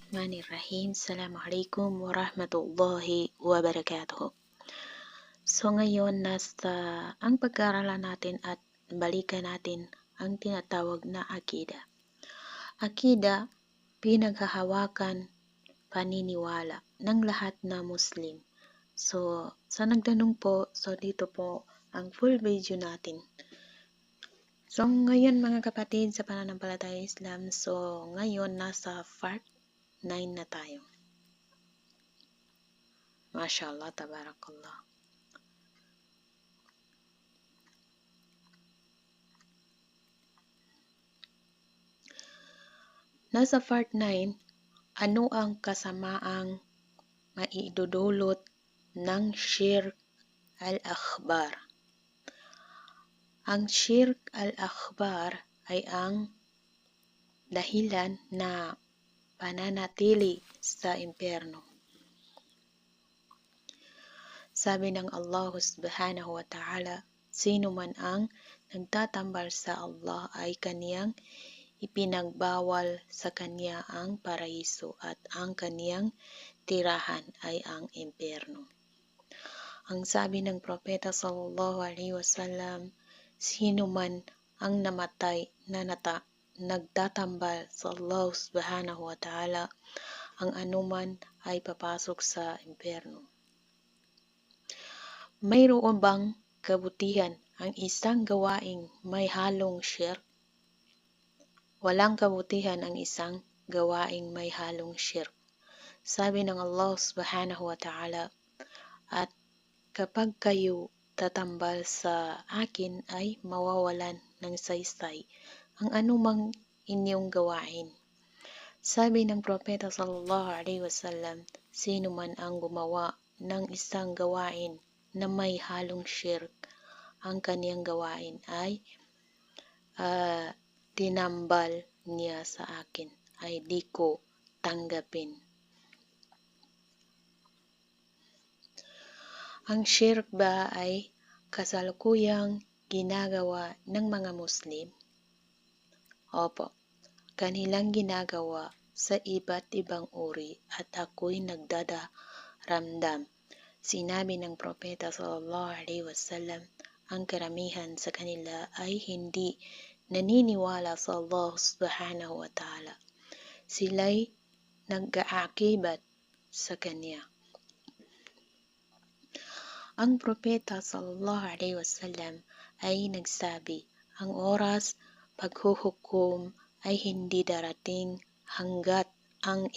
Bismillahirrahmanirrahim. Assalamualaikum warahmatullahi wabarakatuh. So ngayon ang pag-aaralan natin at balikan natin ang tinatawag na akida. Akida, pinaghahawakan, paniniwala ng lahat na Muslim. So sa nagtanong po, dito po ang full video natin. So ngayon mga kapatid sa pananampalataya Islam, ngayon nasa part 9 na tayo. MashaAllah, tabarakallah. Nasa part 9, ano ang kasamaang maidudulot ng Shirk al-Akbar? Ang Shirk al-Akbar ay ang dahilan na pananatili sa impyerno. Sabi ng Allah subhanahu wa ta'ala, sino man ang nagtatambal sa Allah ay kaniyang ipinagbawal sa kanya ang paraiso at ang kaniyang tirahan ay ang impyerno. Ang sabi ng Propeta sallallahu alaihi wasallam, sino man ang namatay na nagtatambal sa Allah subhanahu wa ta'ala, ang anuman ay papasok sa impyerno. Mayroon bang kabutihan ang isang gawaing may halong shirk? Walang kabutihan ang isang gawaing may halong shirk. Sabi ng Allah subhanahu wa ta'ala, at kapag kayo tatambal sa akin ay mawawalan ng saysay ang anumang inyong gawain. Sabi ng Propeta sallallahu alaihi wasallam, sino man ang gumawa ng isang gawain na may halong shirk, ang kaniyang gawain ay tinambal niya sa akin, ay di ko tanggapin. Ang shirk ba ay kasalukuyang ginagawa ng mga Muslim? Opo, kanilang ginagawa sa iba't ibang uri at ako'y nagdadaramdam. Sinabi ng Propeta sallallahu alaihi wasallam, ang karamihan sa kanila ay hindi naniniwala sa Allah subhanahu wa ta'ala. Sila'y nag-aakibat sa Kanya. Ang Propeta sallallahu alaihi wasallam ay nagsabi, ang oras paghuhukom ay hindi darating hanggat ang